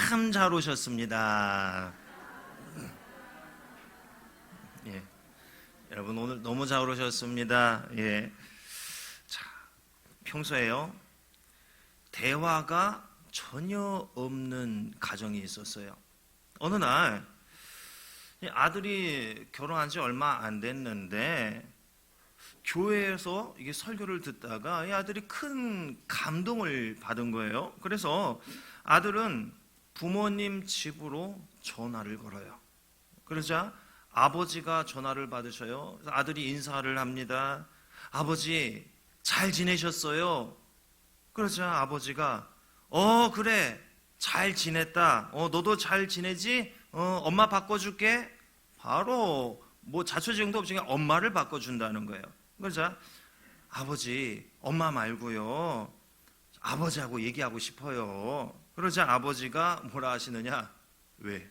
참 잘 오셨습니다. 예, 여러분 오늘 너무 잘 오셨습니다. 예, 자, 평소에요 대화가 전혀 없는 가정이 있었어요. 어느 날 아들이 결혼한 지 얼마 안 됐는데 교회에서 이게 설교를 듣다가 이 아들이 큰 감동을 받은 거예요. 그래서 아들은 부모님 집으로 전화를 걸어요. 그러자 아버지가 전화를 받으셔요. 아들이 인사를 합니다. 아버지 잘 지내셨어요? 그러자 아버지가 그래 잘 지냈다. 너도 잘 지내지? 엄마 바꿔줄게. 바로 뭐 자초지종도 없이 그냥 엄마를 바꿔준다는 거예요. 그러자 아버지 엄마 말고요 아버지하고 얘기하고 싶어요. 그러자 아버지가 뭐라 하시느냐? 왜?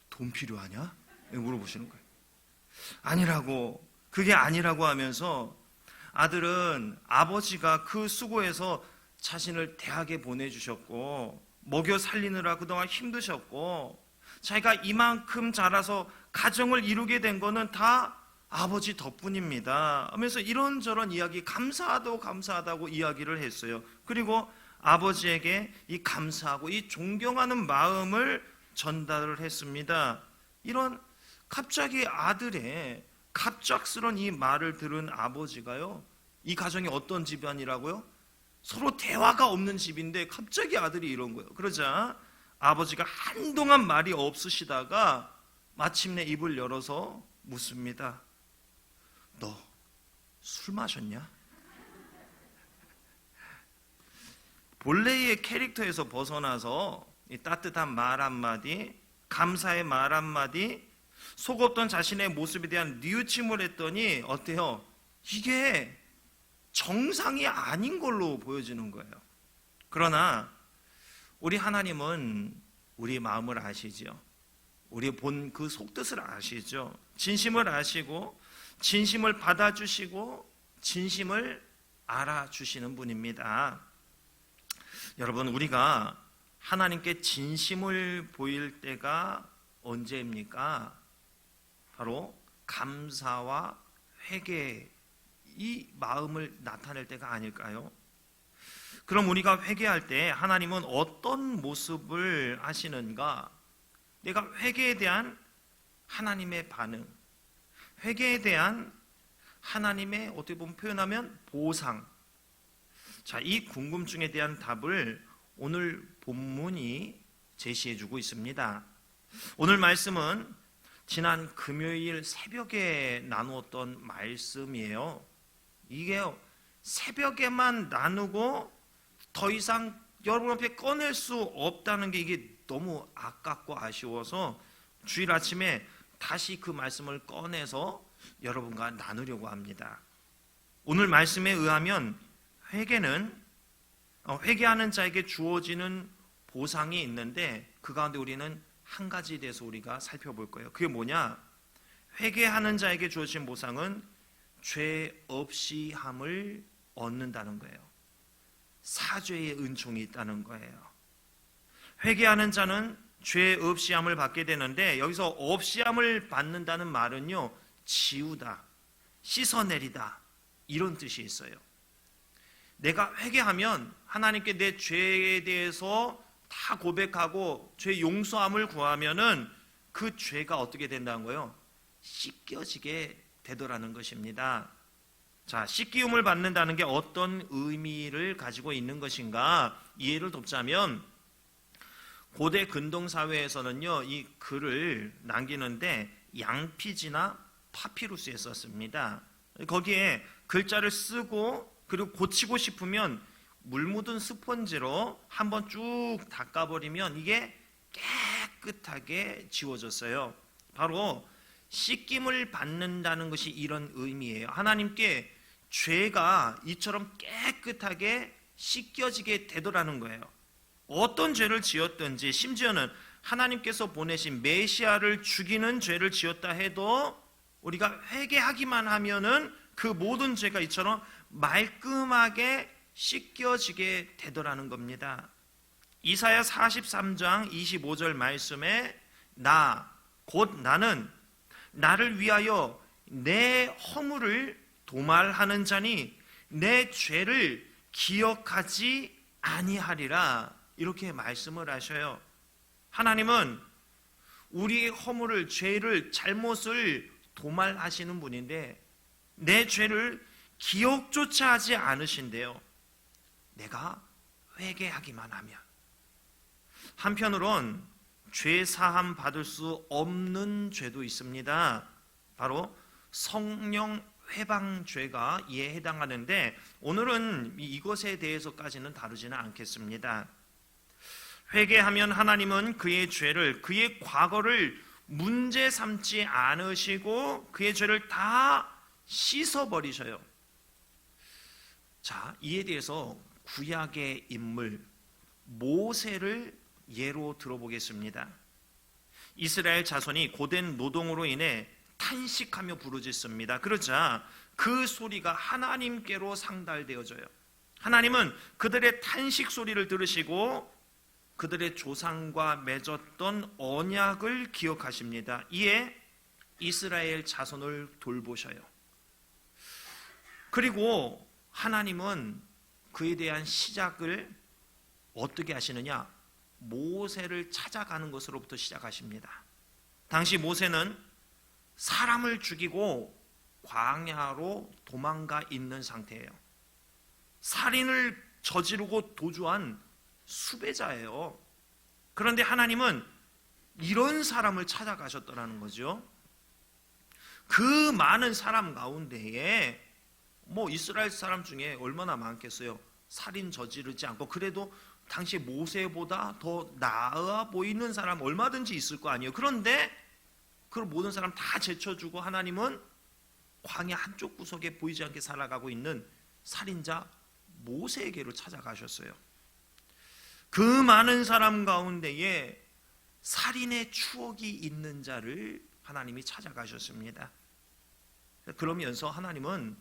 돈 필요하냐? 물어보시는 거예요. 아니라고, 그게 아니라고 하면서 아들은 아버지가 그 수고해서 자신을 대학에 보내주셨고 먹여 살리느라 그동안 힘드셨고 자기가 이만큼 자라서 가정을 이루게 된 거는 다 아버지 덕분입니다 하면서 이런저런 이야기, 감사하다고 이야기를 했어요. 그리고 아버지에게 이 감사하고 이 존경하는 마음을 전달을 했습니다. 이런 갑자기 아들의 갑작스런 이 말을 들은 아버지가요, 이 가정이 어떤 집안이라고요? 서로 대화가 없는 집인데 갑자기 아들이 이런 거예요. 그러자 아버지가 한동안 말이 없으시다가 마침내 입을 열어서 묻습니다. 너 술 마셨냐? 본래의 캐릭터에서 벗어나서 이 따뜻한 말 한마디, 감사의 말 한마디, 속었던 자신의 모습에 대한 뉘우침을 했더니 어때요? 이게 정상이 아닌 걸로 보여지는 거예요. 그러나 우리 하나님은 우리 마음을 아시죠. 우리 본 그 속뜻을 아시죠. 진심을 아시고 진심을 받아주시고 진심을 알아주시는 분입니다. 여러분, 우리가 하나님께 진심을 보일 때가 언제입니까? 바로 감사와 회개, 이 마음을 나타낼 때가 아닐까요? 그럼 우리가 회개할 때 하나님은 어떤 모습을 하시는가? 내가 회개에 대한 하나님의 반응, 회개에 대한 하나님의 어떻게 보면 표현하면 보상. 자, 이 궁금증에 대한 답을 오늘 본문이 제시해주고 있습니다. 오늘 말씀은 지난 금요일 새벽에 나누었던 말씀이에요. 이게 새벽에만 나누고 더 이상 여러분 앞에 꺼낼 수 없다는 게 이게 너무 아깝고 아쉬워서 주일 아침에 다시 그 말씀을 꺼내서 여러분과 나누려고 합니다. 오늘 말씀에 의하면 회개는 회개하는 자에게 주어지는 보상이 있는데 그 가운데 우리는 한 가지에 대해서 우리가 살펴볼 거예요. 그게 뭐냐? 회개하는 자에게 주어진 보상은 죄 없이 함을 얻는다는 거예요. 사죄의 은총이 있다는 거예요. 회개하는 자는 죄 없이 함을 받게 되는데 여기서 없이 함을 받는다는 말은요, 지우다, 씻어내리다 이런 뜻이 있어요. 내가 회개하면 하나님께 내 죄에 대해서 다 고백하고 죄 용서함을 구하면은 그 죄가 어떻게 된다는 거예요? 씻겨지게 되더라는 것입니다. 자, 씻기움을 받는다는 게 어떤 의미를 가지고 있는 것인가 이해를 돕자면 고대 근동 사회에서는요, 이 글을 남기는데 양피지나 파피루스에 썼습니다. 거기에 글자를 쓰고 그리고 고치고 싶으면 물 묻은 스펀지로 한번 쭉 닦아버리면 이게 깨끗하게 지워졌어요. 바로 씻김을 받는다는 것이 이런 의미예요. 하나님께 죄가 이처럼 깨끗하게 씻겨지게 되더라는 거예요. 어떤 죄를 지었든지, 심지어는 하나님께서 보내신 메시아를 죽이는 죄를 지었다 해도 우리가 회개하기만 하면은 그 모든 죄가 이처럼 말끔하게 씻겨지게 되더라는 겁니다. 이사야 43장 25절 말씀에 곧 나는 나를 위하여 내 허물을 도말하는 자니 내 죄를 기억하지 아니하리라, 이렇게 말씀을 하셔요. 하나님은 우리의 허물을, 죄를, 잘못을 도말하시는 분인데 내 죄를 기억조차 하지 않으신대요. 내가 회개하기만 하면. 한편으론 죄 사함 받을 수 없는 죄도 있습니다. 바로 성령 회방죄가 이에 해당하는데 오늘은 이것에 대해서까지는 다루지는 않겠습니다. 회개하면 하나님은 그의 죄를, 그의 과거를 문제 삼지 않으시고 그의 죄를 다 씻어버리셔요. 자, 이에 대해서 구약의 인물 모세를 예로 들어보겠습니다. 이스라엘 자손이 고된 노동으로 인해 탄식하며 부르짖습니다. 그러자 그 소리가 하나님께로 상달되어져요. 하나님은 그들의 탄식 소리를 들으시고 그들의 조상과 맺었던 언약을 기억하십니다. 이에 이스라엘 자손을 돌보셔요. 그리고 하나님은 그에 대한 시작을 어떻게 하시느냐? 모세를 찾아가는 것으로부터 시작하십니다. 당시 모세는 사람을 죽이고 광야로 도망가 있는 상태예요. 살인을 저지르고 도주한 수배자예요. 그런데 하나님은 이런 사람을 찾아가셨더라는 거죠. 그 많은 사람 가운데에 이스라엘 사람 중에 얼마나 많겠어요. 살인 저지르지 않고 그래도 당시 모세보다 더 나아 보이는 사람 얼마든지 있을 거 아니에요. 그런데 그 모든 사람 다 제쳐주고 하나님은 광야 한쪽 구석에 보이지 않게 살아가고 있는 살인자 모세에게로 찾아가셨어요. 그 많은 사람 가운데에 살인의 추억이 있는 자를 하나님이 찾아가셨습니다. 그러면서 하나님은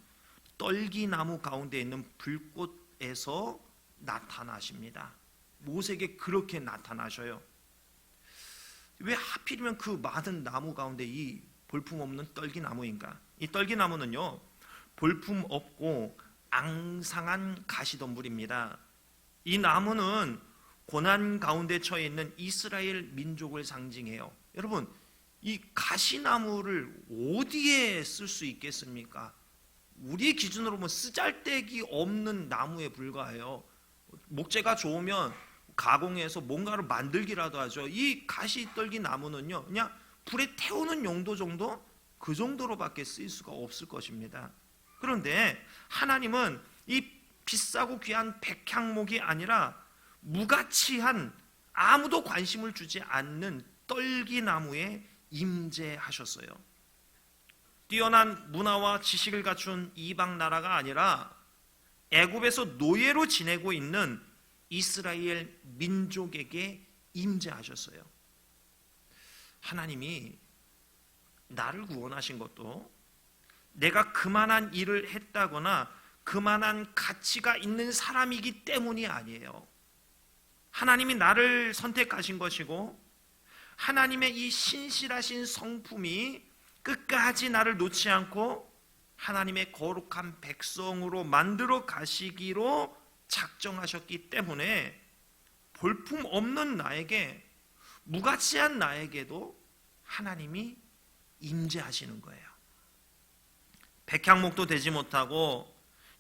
떨기나무 가운데 있는 불꽃에서 나타나십니다. 모세에게 그렇게 나타나셔요. 왜 하필이면 그 많은 나무 가운데 이 볼품없는 떨기나무인가? 이 떨기나무는요, 볼품 없고 앙상한 가시덤불입니다. 이 나무는 고난 가운데 처해 있는 이스라엘 민족을 상징해요. 여러분, 이 가시나무를 어디에 쓸 수 있겠습니까? 우리 기준으로 보면 쓰잘데기 없는 나무에 불과해요. 목재가 좋으면 가공해서 뭔가를 만들기라도 하죠. 이 가시떨기 나무는요, 그냥 불에 태우는 용도 정도? 그 정도로밖에 쓰일 수가 없을 것입니다. 그런데 하나님은 이 비싸고 귀한 백향목이 아니라 무가치한, 아무도 관심을 주지 않는 떨기나무에 임재하셨어요. 뛰어난 문화와 지식을 갖춘 이방 나라가 아니라 애굽에서 노예로 지내고 있는 이스라엘 민족에게 임재하셨어요. 하나님이 나를 구원하신 것도 내가 그만한 일을 했다거나 그만한 가치가 있는 사람이기 때문이 아니에요. 하나님이 나를 선택하신 것이고 하나님의 이 신실하신 성품이 끝까지 나를 놓지 않고 하나님의 거룩한 백성으로 만들어 가시기로 작정하셨기 때문에 볼품 없는 나에게, 무가치한 나에게도 하나님이 임재하시는 거예요. 백향목도 되지 못하고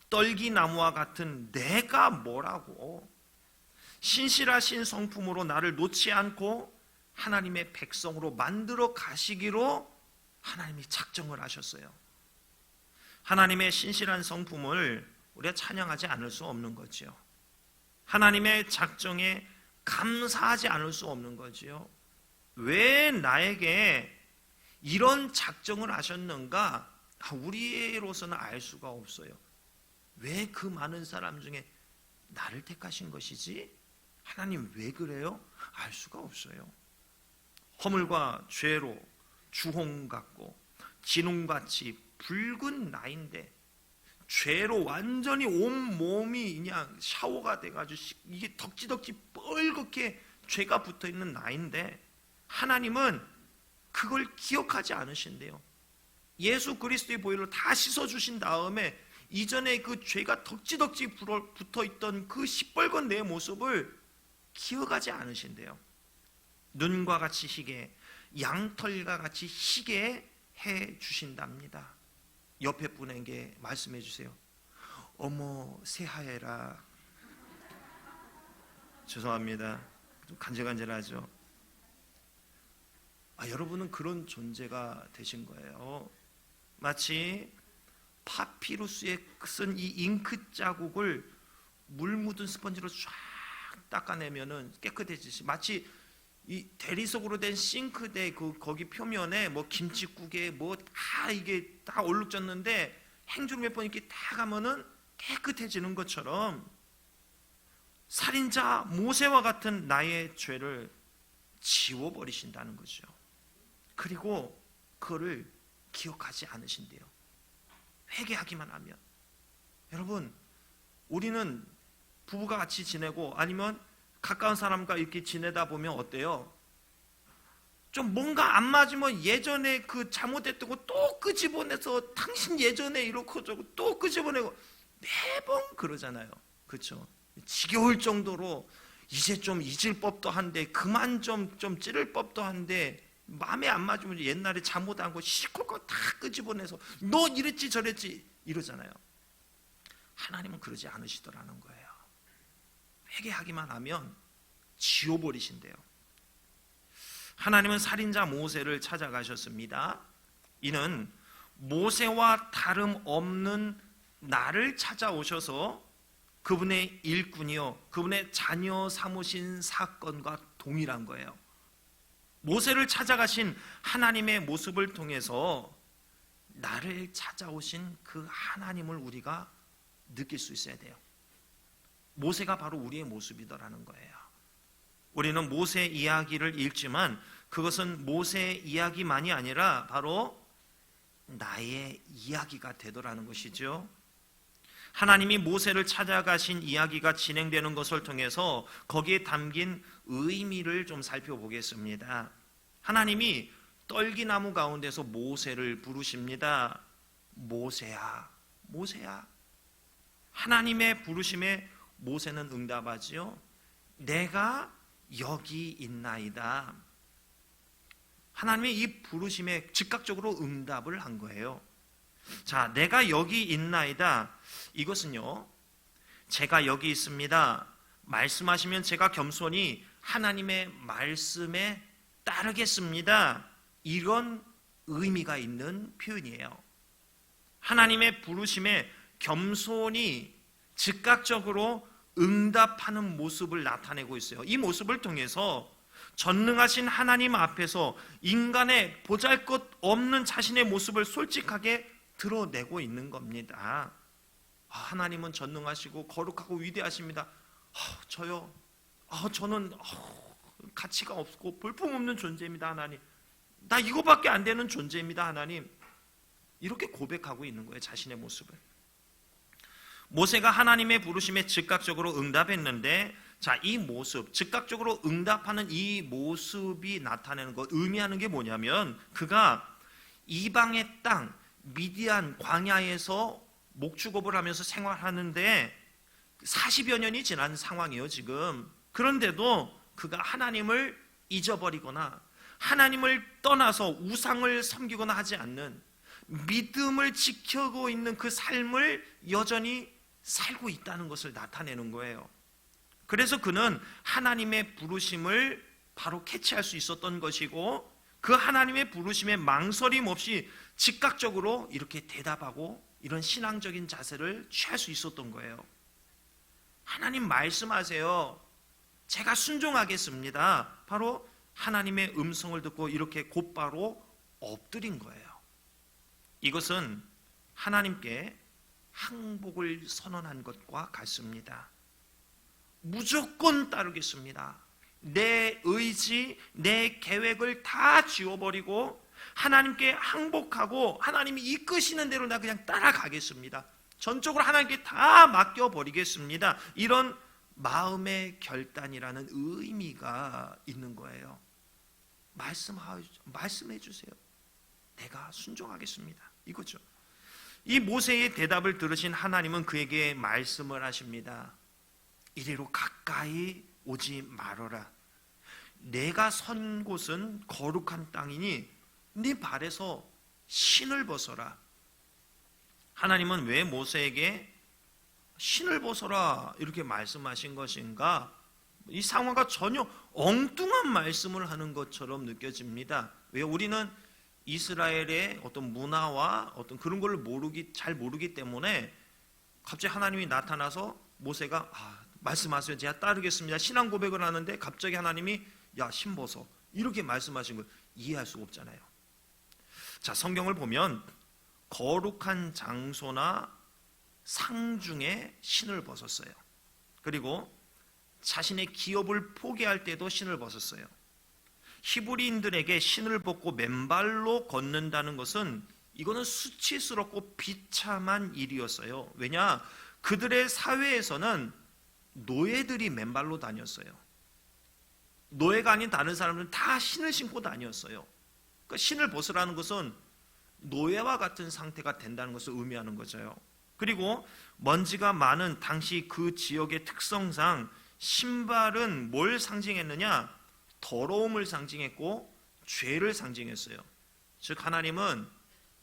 떨기나무와 같은 내가 뭐라고, 신실하신 성품으로 나를 놓지 않고 하나님의 백성으로 만들어 가시기로 하나님이 작정을 하셨어요. 하나님의 신실한 성품을 우리가 찬양하지 않을 수 없는 거지요. 하나님의 작정에 감사하지 않을 수 없는 거지요. 왜 나에게 이런 작정을 하셨는가? 우리로서는 알 수가 없어요. 왜 그 많은 사람 중에 나를 택하신 것이지? 하나님 왜 그래요? 알 수가 없어요. 허물과 죄로 주홍 같고 진홍같이 붉은 나인데 죄로 완전히 온 몸이 그냥 샤워가 돼가지고 이게 덕지덕지 뻘겋게 죄가 붙어있는 나인데 하나님은 그걸 기억하지 않으신대요. 예수 그리스도의 보혈로 다 씻어주신 다음에 이전에 그 죄가 덕지덕지 붙어있던 그 시뻘건 내 모습을 기억하지 않으신대요. 눈과 같이 희게, 양털과 같이 희게 해 주신답니다. 옆에 분에게 말씀해 주세요. 어머 새하얘라. 죄송합니다. 좀 간질간질하죠. 여러분은 그런 존재가 되신 거예요. 마치 파피루스에 쓴 이 잉크 자국을 물 묻은 스펀지로 쫙 닦아내면은 깨끗해지시. 마치 이 대리석으로 된 싱크대 거기 표면에 뭐 김치국에 뭐 다 이게 다 얼룩졌는데 행주를 몇 번 이렇게 다 가면은 깨끗해지는 것처럼 살인자 모세와 같은 나의 죄를 지워버리신다는 거죠. 그리고 그거를 기억하지 않으신대요. 회개하기만 하면. 여러분, 우리는 부부가 같이 지내고 아니면 가까운 사람과 이렇게 지내다 보면 어때요? 좀 뭔가 안 맞으면 예전에 그 잘못했던 거 또 끄집어내서 당신 예전에 이렇고 저고 또 끄집어내고 매번 그러잖아요. 그렇죠? 지겨울 정도로 이제 좀 잊을 법도 한데 그만 좀 찌를 법도 한데 마음에 안 맞으면 옛날에 잘못한 거 시컷 다 끄집어내서 너 이랬지 저랬지 이러잖아요. 하나님은 그러지 않으시더라는 거예요. 회개하기만 하면 지워버리신대요. 하나님은 살인자 모세를 찾아가셨습니다. 이는 모세와 다름없는 나를 찾아오셔서 그분의 일꾼이요 그분의 자녀 삼으신 사건과 동일한 거예요. 모세를 찾아가신 하나님의 모습을 통해서 나를 찾아오신 그 하나님을 우리가 느낄 수 있어야 돼요. 모세가 바로 우리의 모습이더라는 거예요. 우리는 모세 이야기를 읽지만 그것은 모세 이야기만이 아니라 바로 나의 이야기가 되더라는 것이죠. 하나님이 모세를 찾아가신 이야기가 진행되는 것을 통해서 거기에 담긴 의미를 좀 살펴보겠습니다. 하나님이 떨기나무 가운데서 모세를 부르십니다. 모세야, 모세야. 하나님의 부르심에 모세는 응답하지요. 내가 여기 있나이다. 하나님의 이 부르심에 즉각적으로 응답을 한 거예요. 자, 내가 여기 있나이다. 이것은요, 제가 여기 있습니다. 말씀하시면 제가 겸손히 하나님의 말씀에 따르겠습니다. 이런 의미가 있는 표현이에요. 하나님의 부르심에 겸손히 즉각적으로 응답하는 모습을 나타내고 있어요. 이 모습을 통해서 전능하신 하나님 앞에서 인간의 보잘것없는 자신의 모습을 솔직하게 드러내고 있는 겁니다. 하나님은 전능하시고 거룩하고 위대하십니다. 저요, 저는 가치가 없고 볼품없는 존재입니다. 하나님, 나 이거밖에 안 되는 존재입니다. 하나님, 이렇게 고백하고 있는 거예요. 자신의 모습을. 모세가 하나님의 부르심에 즉각적으로 응답했는데, 자, 이 모습, 즉각적으로 응답하는 이 모습이 나타내는 것, 의미하는 게 뭐냐면 그가 이방의 땅 미디안 광야에서 목축업을 하면서 생활하는데 40여 년이 지난 상황이에요 지금. 그런데도 그가 하나님을 잊어버리거나 하나님을 떠나서 우상을 섬기거나 하지 않는, 믿음을 지키고 있는 그 삶을 여전히 살고 있다는 것을 나타내는 거예요. 그래서 그는 하나님의 부르심을 바로 캐치할 수 있었던 것이고, 그 하나님의 부르심에 망설임 없이 즉각적으로 이렇게 대답하고 이런 신앙적인 자세를 취할 수 있었던 거예요. 하나님 말씀하세요. 제가 순종하겠습니다. 바로 하나님의 음성을 듣고 이렇게 곧바로 엎드린 거예요. 이것은 하나님께 항복을 선언한 것과 같습니다. 무조건 따르겠습니다. 내 의지, 내 계획을 다 지워버리고 하나님께 항복하고 하나님이 이끄시는 대로 나 그냥 따라가겠습니다. 전적으로 하나님께 다 맡겨버리겠습니다. 이런 마음의 결단이라는 의미가 있는 거예요. 말씀해 주세요. 내가 순종하겠습니다. 이거죠. 이 모세의 대답을 들으신 하나님은 그에게 말씀을 하십니다. 이리로 가까이 오지 말어라. 내가 선 곳은 거룩한 땅이니 네 발에서 신을 벗어라. 하나님은 왜 모세에게 신을 벗어라 이렇게 말씀하신 것인가? 이 상황과 전혀 엉뚱한 말씀을 하는 것처럼 느껴집니다. 왜? 우리는 이스라엘의 어떤 문화와 어떤 그런 걸 잘 모르기 때문에 갑자기 하나님이 나타나서 모세가 말씀하세요. 제가 따르겠습니다. 신앙 고백을 하는데 갑자기 하나님이 야, 신 벗어 이렇게 말씀하신 걸 이해할 수가 없잖아요. 자, 성경을 보면 거룩한 장소나 상중에 신을 벗었어요. 그리고 자신의 기업을 포기할 때도 신을 벗었어요. 히브리인들에게 신을 벗고 맨발로 걷는다는 것은 이거는 수치스럽고 비참한 일이었어요. 왜냐? 그들의 사회에서는 노예들이 맨발로 다녔어요. 노예가 아닌 다른 사람들은 다 신을 신고 다녔어요. 그러니까 신을 벗으라는 것은 노예와 같은 상태가 된다는 것을 의미하는 거죠. 그리고 먼지가 많은 당시 그 지역의 특성상 신발은 뭘 상징했느냐? 더러움을 상징했고 죄를 상징했어요. 즉 하나님은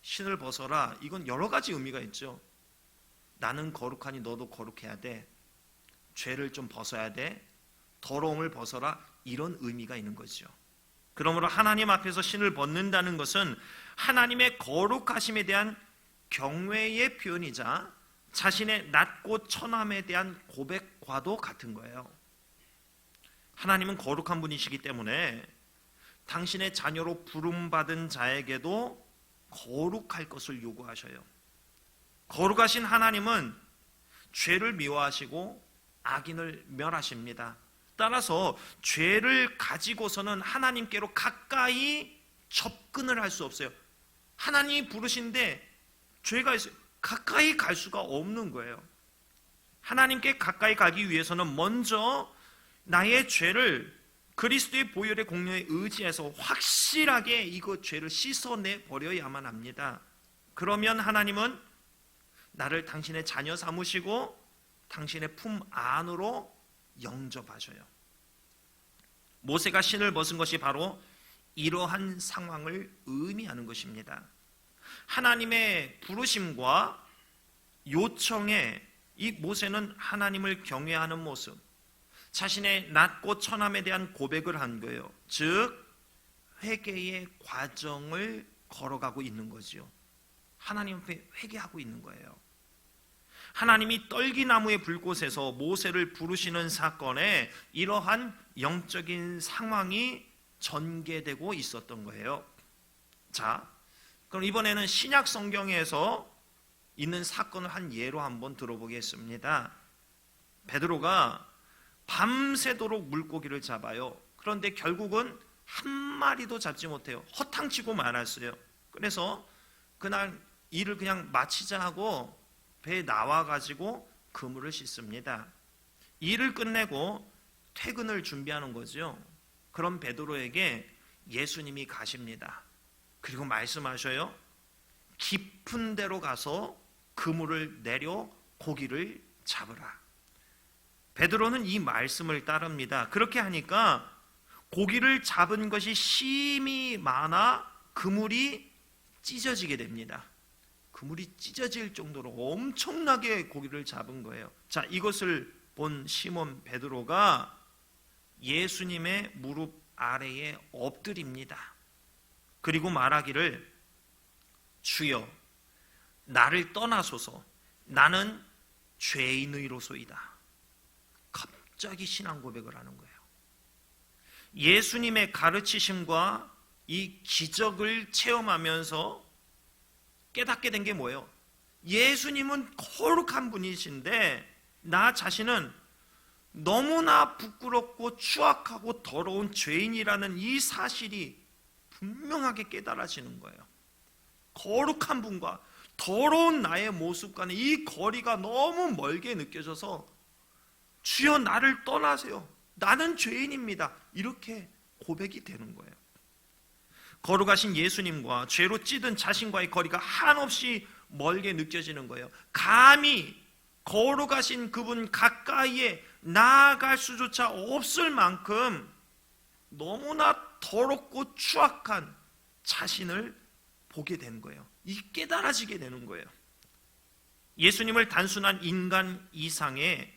신을 벗어라. 이건 여러 가지 의미가 있죠. 나는 거룩하니 너도 거룩해야 돼. 죄를 좀 벗어야 돼. 더러움을 벗어라. 이런 의미가 있는 거죠. 그러므로 하나님 앞에서 신을 벗는다는 것은 하나님의 거룩하심에 대한 경외의 표현이자 자신의 낮고 천함에 대한 고백과도 같은 거예요. 하나님은 거룩한 분이시기 때문에 당신의 자녀로 부름받은 자에게도 거룩할 것을 요구하셔요. 거룩하신 하나님은 죄를 미워하시고 악인을 멸하십니다. 따라서 죄를 가지고서는 하나님께로 가까이 접근을 할 수 없어요. 하나님이 부르신데 죄가 있어요. 가까이 갈 수가 없는 거예요. 하나님께 가까이 가기 위해서는 먼저 나의 죄를 그리스도의 보혈의 공로에 의지해서 확실하게 이거 죄를 씻어내 버려야만 합니다. 그러면 하나님은 나를 당신의 자녀 삼으시고 당신의 품 안으로 영접하셔요. 모세가 신을 벗은 것이 바로 이러한 상황을 의미하는 것입니다. 하나님의 부르심과 요청에 이 모세는 하나님을 경외하는 모습, 자신의 낮고 천함에 대한 고백을 한 거예요. 즉 회개의 과정을 걸어가고 있는 거죠. 하나님 앞에 회개하고 있는 거예요. 하나님이 떨기나무의 불꽃에서 모세를 부르시는 사건에 이러한 영적인 상황이 전개되고 있었던 거예요. 자, 그럼 이번에는 신약 성경에서 있는 사건을 한 예로 한번 들어보겠습니다. 베드로가 밤새도록 물고기를 잡아요. 그런데 결국은 한 마리도 잡지 못해요. 허탕치고 말았어요. 그래서 그날 일을 그냥 마치자 하고 배에 나와가지고 그물을 씻습니다. 일을 끝내고 퇴근을 준비하는 거죠. 그럼 베드로에게 예수님이 가십니다. 그리고 말씀하셔요. 깊은 데로 가서 그물을 내려 고기를 잡으라. 베드로는 이 말씀을 따릅니다. 그렇게 하니까 고기를 잡은 것이 심히 많아 그물이 찢어지게 됩니다. 그물이 찢어질 정도로 엄청나게 고기를 잡은 거예요. 자, 이것을 본 시몬 베드로가 예수님의 무릎 아래에 엎드립니다. 그리고 말하기를 주여 나를 떠나소서 나는 죄인의로소이다. 갑자기 신앙 고백을 하는 거예요. 예수님의 가르치심과 이 기적을 체험하면서 깨닫게 된 게 뭐예요? 예수님은 거룩한 분이신데 나 자신은 너무나 부끄럽고 추악하고 더러운 죄인이라는 이 사실이 분명하게 깨달아지는 거예요. 거룩한 분과 더러운 나의 모습과는 이 거리가 너무 멀게 느껴져서 주여 나를 떠나세요. 나는 죄인입니다. 이렇게 고백이 되는 거예요. 거룩하신 예수님과 죄로 찌든 자신과의 거리가 한없이 멀게 느껴지는 거예요. 감히 거룩하신 그분 가까이에 나아갈 수조차 없을 만큼 너무나 더럽고 추악한 자신을 보게 되는 거예요. 이 깨달아지게 되는 거예요. 예수님을 단순한 인간 이상의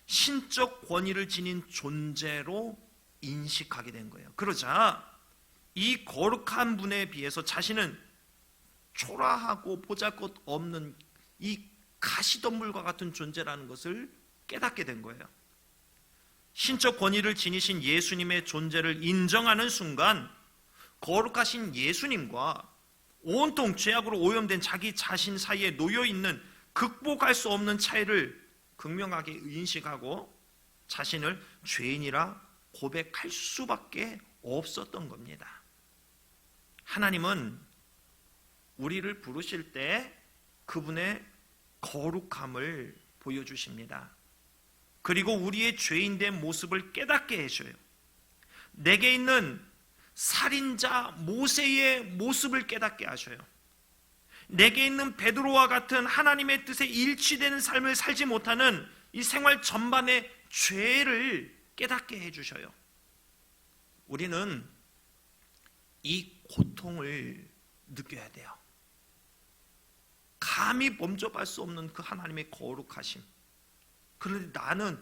신적 권위를 지닌 존재로 인식하게 된 거예요. 그러자 이 거룩한 분에 비해서 자신은 초라하고 보잘것없는 이 가시덤불과 같은 존재라는 것을 깨닫게 된 거예요. 신적 권위를 지니신 예수님의 존재를 인정하는 순간 거룩하신 예수님과 온통 죄악으로 오염된 자기 자신 사이에 놓여있는 극복할 수 없는 차이를 극명하게 인식하고 자신을 죄인이라 고백할 수밖에 없었던 겁니다. 하나님은 우리를 부르실 때 그분의 거룩함을 보여주십니다. 그리고 우리의 죄인된 모습을 깨닫게 해줘요. 내게 있는 살인자 모세의 모습을 깨닫게 하셔요. 내게 있는 베드로와 같은 하나님의 뜻에 일치되는 삶을 살지 못하는 이 생활 전반의 죄를 깨닫게 해주셔요. 우리는 이 고통을 느껴야 돼요. 감히 범접할 수 없는 그 하나님의 거룩하심. 그런데 나는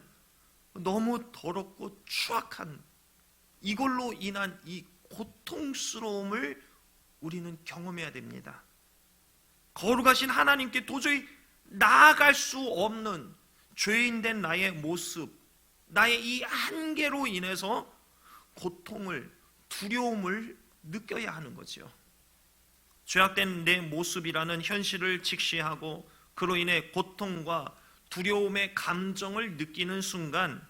너무 더럽고 추악한 이걸로 인한 이 고통스러움을 우리는 경험해야 됩니다. 거룩하신 하나님께 도저히 나아갈 수 없는 죄인된 나의 모습, 나의 이 한계로 인해서 고통을, 두려움을 느껴야 하는 거죠. 죄악된 내 모습이라는 현실을 직시하고 그로 인해 고통과 두려움의 감정을 느끼는 순간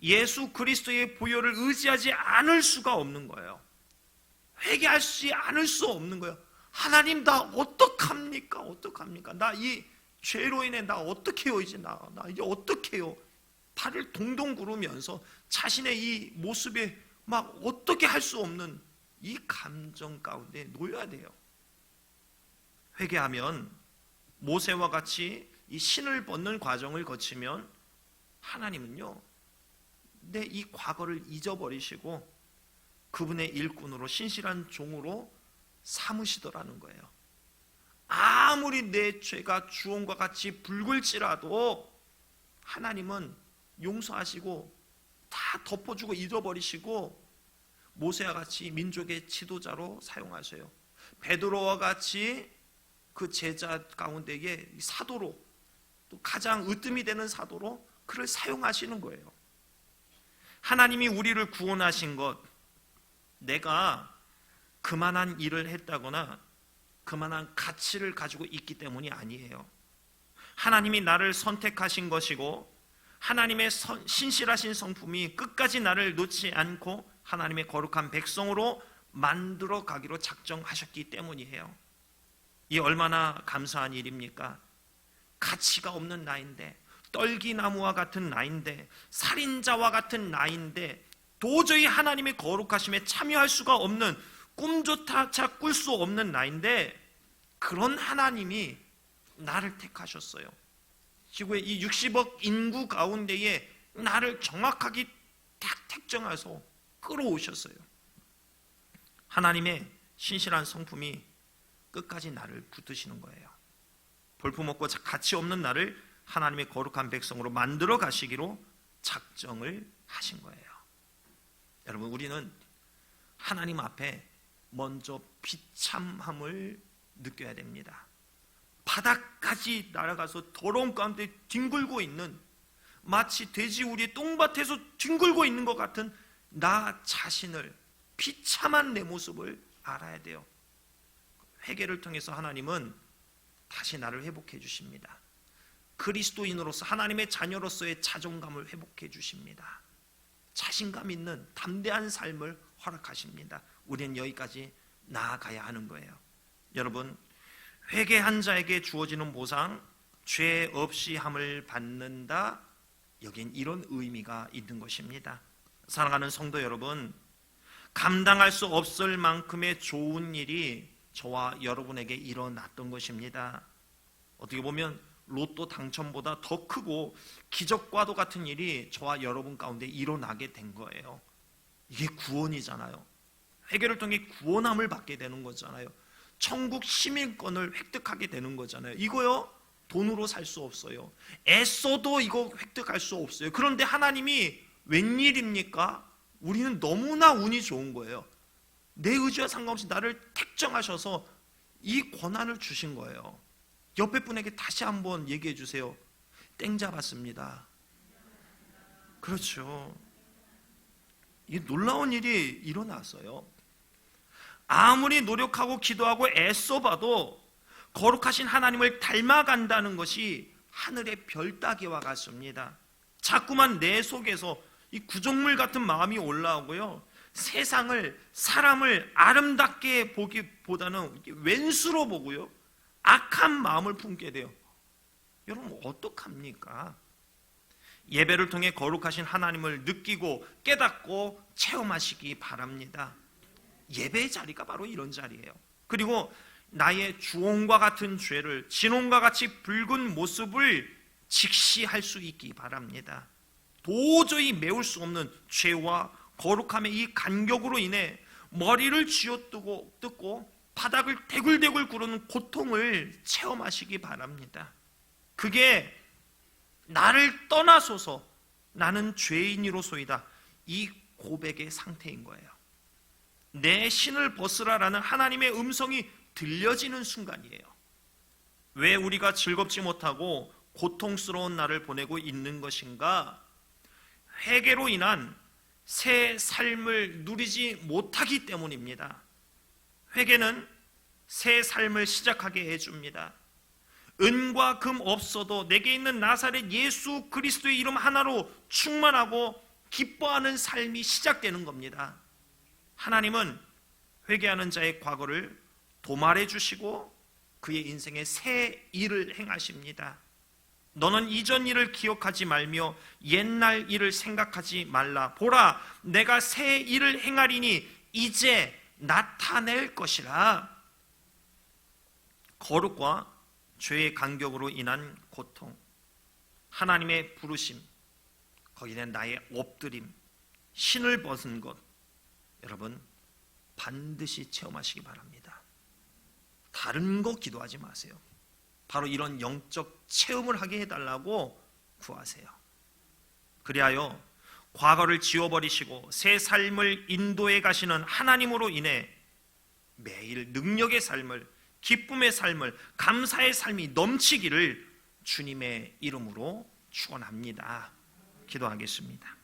예수 그리스도의 보혈을 의지하지 않을 수가 없는 거예요. 회개하지 않을 수 없는 거예요. 하나님 나 어떡합니까? 어떡합니까? 나 이 죄로 인해 나 어떻게 해요? 이제 나 이제 어떻게 해요? 발을 동동 구르면서 자신의 이 모습에 막 어떻게 할 수 없는 이 감정 가운데 놓여야 돼요. 회개하면 모세와 같이 이 신을 벗는 과정을 거치면 하나님은요 내 이 과거를 잊어버리시고 그분의 일꾼으로 신실한 종으로 삼으시더라는 거예요. 아무리 내 죄가 주홍과 같이 붉을지라도 하나님은 용서하시고 다 덮어주고 잊어버리시고 모세와 같이 민족의 지도자로 사용하셔요. 베드로와 같이 그 제자 가운데에 사도로 또 가장 으뜸이 되는 사도로 그를 사용하시는 거예요. 하나님이 우리를 구원하신 것, 내가 그만한 일을 했다거나 그만한 가치를 가지고 있기 때문이 아니에요. 하나님이 나를 선택하신 것이고 하나님의 신실하신 성품이 끝까지 나를 놓지 않고 하나님의 거룩한 백성으로 만들어 가기로 작정하셨기 때문이에요. 이 얼마나 감사한 일입니까? 가치가 없는 나인데, 떨기나무와 같은 나인데, 살인자와 같은 나인데 도저히 하나님의 거룩하심에 참여할 수가 없는, 꿈조차 꿀 수 없는 나인데 그런 하나님이 나를 택하셨어요. 지구의 이 60억 인구 가운데에 나를 정확하게 딱 택정해서 끌어오셨어요. 하나님의 신실한 성품이 끝까지 나를 붙드시는 거예요. 볼품없고 가치 없는 나를 하나님의 거룩한 백성으로 만들어 가시기로 작정을 하신 거예요. 여러분, 우리는 하나님 앞에 먼저 비참함을 느껴야 됩니다. 바닥까지 날아가서 더러운 가운데 뒹굴고 있는, 마치 돼지우리의 똥밭에서 뒹굴고 있는 것 같은 나 자신을, 비참한 내 모습을 알아야 돼요. 회개를 통해서 하나님은 다시 나를 회복해 주십니다. 그리스도인으로서, 하나님의 자녀로서의 자존감을 회복해 주십니다. 자신감 있는 담대한 삶을 허락하십니다. 우리는 여기까지 나아가야 하는 거예요. 여러분, 회개한 자에게 주어지는 보상, 죄 없이 함을 받는다. 여긴 이런 의미가 있는 것입니다. 사랑하는 성도 여러분, 감당할 수 없을 만큼의 좋은 일이 저와 여러분에게 일어났던 것입니다. 어떻게 보면 로또 당첨보다 더 크고 기적과도 같은 일이 저와 여러분 가운데 일어나게 된 거예요. 이게 구원이잖아요. 회개를 통해 구원함을 받게 되는 거잖아요. 천국 시민권을 획득하게 되는 거잖아요. 이거요, 돈으로 살 수 없어요. 애써도 이거 획득할 수 없어요. 그런데 하나님이 웬일입니까? 우리는 너무나 운이 좋은 거예요. 내 의지와 상관없이 나를 택정하셔서 이 권한을 주신 거예요. 옆에 분에게 다시 한번 얘기해 주세요. 땡 잡았습니다. 그렇죠. 이 놀라운 일이 일어났어요. 아무리 노력하고 기도하고 애써봐도 거룩하신 하나님을 닮아간다는 것이 하늘의 별 따기와 같습니다. 자꾸만 내 속에서 이 구정물 같은 마음이 올라오고요, 세상을, 사람을 아름답게 보기보다는 왼수로 보고요, 악한 마음을 품게 돼요. 여러분 어떡합니까? 예배를 통해 거룩하신 하나님을 느끼고 깨닫고 체험하시기 바랍니다. 예배의 자리가 바로 이런 자리예요. 그리고 나의 주홍과 같은 죄를 진홍과 같이 붉은 모습을 직시할 수 있기 바랍니다. 도저히 메울 수 없는 죄와 거룩함의 이 간격으로 인해 머리를 쥐어뜯고 바닥을 대굴대굴 구르는 고통을 체험하시기 바랍니다. 그게 나를 떠나소서 나는 죄인이로소이다, 이 고백의 상태인 거예요. 내 신을 벗으라라는 하나님의 음성이 들려지는 순간이에요. 왜 우리가 즐겁지 못하고 고통스러운 날을 보내고 있는 것인가? 회개로 인한 새 삶을 누리지 못하기 때문입니다. 회개는 새 삶을 시작하게 해줍니다. 은과 금 없어도 내게 있는 나사렛 예수 그리스도의 이름 하나로 충만하고 기뻐하는 삶이 시작되는 겁니다. 하나님은 회개하는 자의 과거를 도말해 주시고 그의 인생에 새 일을 행하십니다. 너는 이전 일을 기억하지 말며 옛날 일을 생각하지 말라. 보라, 내가 새 일을 행하리니 이제 나타낼 것이라. 거룩과 죄의 간격으로 인한 고통, 하나님의 부르심, 거기는 나의 엎드림, 신을 벗은 것, 여러분 반드시 체험하시기 바랍니다. 다른 거 기도하지 마세요. 바로 이런 영적 체험을 하게 해달라고 구하세요. 그리하여 과거를 지워버리시고 새 삶을 인도해 가시는 하나님으로 인해 매일 능력의 삶을, 기쁨의 삶을, 감사의 삶이 넘치기를 주님의 이름으로 축원합니다. 기도하겠습니다.